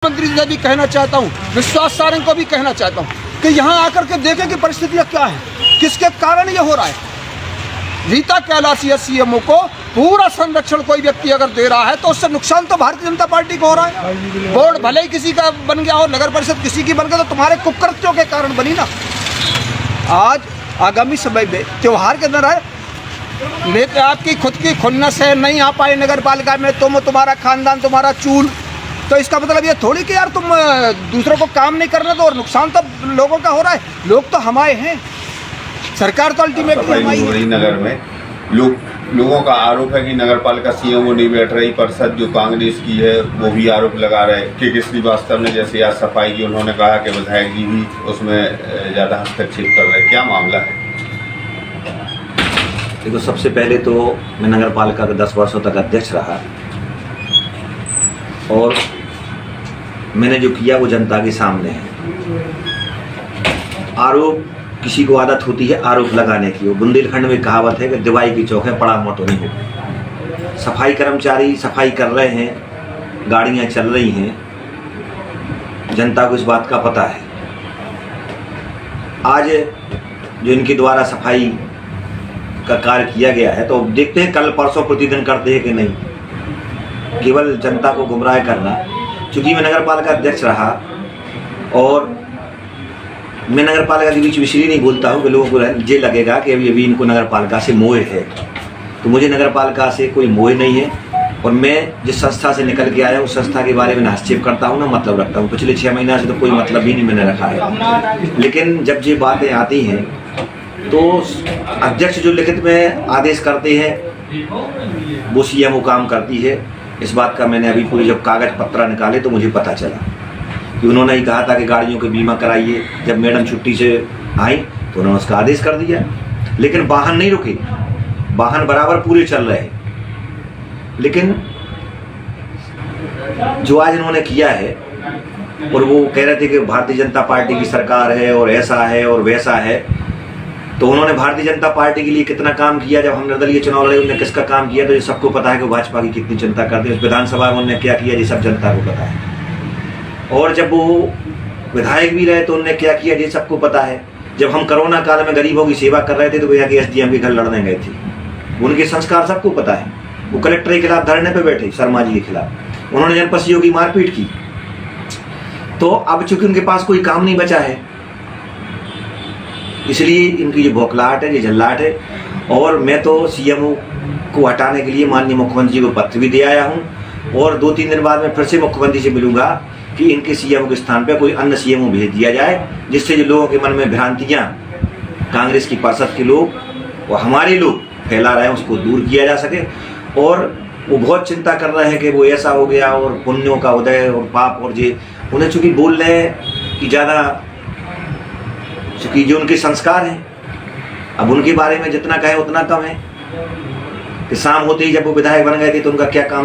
मंत्री से भी कहना चाहता हूँ, विश्वास सारंग को भी कहना चाहता हूँ कि यहाँ आकर के देखें कि परिस्थितियाँ क्या है, किसके कारण ये हो रहा है। रीता कैलाशी सीएमओ को पूरा संरक्षण कोई व्यक्ति अगर दे रहा है तो उससे नुकसान तो भारतीय जनता पार्टी को हो रहा है। बोर्ड भले ही किसी का बन गया हो, नगर परिषद किसी की बन गया, तो तुम्हारे कुकृत्यों के कारण बनी ना। आज आगामी समय में त्योहार के अंदर है, नेता आपकी खुद की खुन्नस है, नहीं आ पाए नगर पालिका में, तुम्हारा खानदान, तुम्हारा चूल, तो इसका मतलब ये थोड़ी कि यार तुम दूसरों को काम नहीं करना दो, और नुकसान तो लोगों का हो रहा है। लोग तो हमारे हैं, सरकार तो अल्टीमेटली हमारी है। नगर में लोगों का आरोप है कि नगर पालिका सीएमओ नहीं बैठ रही, परिषद जो कांग्रेस की है वो भी आरोप लगा रहे हैं कि श्रीवास्तव ने जैसे आज सफाई की, उन्होंने कहा कि विधायक जी भी उसमें ज़्यादा हस्तक्षेप कर रहे हैं। क्या मामला है? देखो, सबसे पहले तो मैं नगर पालिका का 10 वर्षों तक अध्यक्ष रहा और मैंने जो किया वो जनता के सामने है। आरोप, किसी को आदत होती है आरोप लगाने की। वो बुंदेलखंड में कहावत है कि दिवाई की चौक है, पड़ा मोटो नहीं हो। सफाई कर्मचारी सफाई कर रहे हैं, गाड़ियां चल रही हैं, जनता को इस बात का पता है। आज जो इनके द्वारा सफाई का कार्य किया गया है, तो देखते हैं कल परसों प्रतिदिन करते हैं कि नहीं। केवल जनता को गुमराह करना। चूँकि मैं नगर पालिका अध्यक्ष रहा और मैं नगर पालिका के बीच इसलिए नहीं बोलता हूँ कि लोगों को ये लगेगा कि अभी इनको नगर पालिका से मोह है, तो मुझे नगर पालिका से कोई मोह नहीं है। और मैं जिस संस्था से निकल के आया हूँ उस संस्था के बारे में ना हस्तक्षेप करता हूँ ना मतलब रखता हूँ। पिछले 6 महीना से तो कोई मतलब ही नहीं मैंने रखा है। लेकिन जब ये बातें आती हैं तो अध्यक्ष जो लिखित में आदेश करते हैं वो सीएमओ काम करती है। इस बात का मैंने अभी पूरी जब कागज पत्र निकाले तो मुझे पता चला कि उन्होंने ही कहा था कि गाड़ियों के बीमा कराइए। जब मैडम छुट्टी से आई तो उन्होंने उसका आदेश कर दिया, लेकिन वाहन नहीं रुके, वाहन बराबर पूरे चल रहे हैं। लेकिन जो आज इन्होंने किया है, और वो कह रहे थे कि भारतीय जनता पार्टी की सरकार है और ऐसा है और वैसा है, तो उन्होंने भारतीय जनता पार्टी के लिए कितना काम किया। जब हम निर्दलीय चुनाव लड़े उन्होंने किसका काम किया, तो ये सबको पता है कि भाजपा की कितनी चिंता करते हैं। विधानसभा में उन्होंने क्या किया ये सब जनता को पता है। और जब वो विधायक भी रहे तो उन्होंने क्या किया ये सबको पता है। जब हम कोरोना काल में गरीबों की सेवा कर रहे थे तो वो यहाँ के एसडीएम के घर लड़ने गए थे। उनके संस्कार सबको पता है। वो कलेक्टर के खिलाफ धरने पे बैठे, शर्मा जी के खिलाफ, उन्होंने जनपदों की मारपीट की। तो अब चूंकि उनके पास कोई काम नहीं बचा है, इसलिए इनकी जो बौखलाहट है, ये झल्लाहट है। और मैं तो सीएमओ को हटाने के लिए माननीय मुख्यमंत्री जी को पत्र भी दे आया हूँ और 2-3 दिन बाद में फिर से मुख्यमंत्री से मिलूंगा कि इनके सीएमओ के स्थान पर कोई अन्य सीएमओ भेज दिया जाए, जिससे जो लोगों के मन में भ्रांतियाँ कांग्रेस की पार्षद के लोग और हमारे लोग फैला रहे हैं उसको दूर किया जा सके। और वो बहुत चिंता कर रहे हैं कि वो ऐसा हो गया और पुण्यों का उदय और पाप, और ये उन्हें चूँकि बोल रहे हैं कि ज़्यादा, चूँकि जो उनके संस्कार हैं, अब उनके बारे में जितना कहे उतना कम है। कि शाम होते ही जब वो विधायक बन गए थे तो उनका क्या काम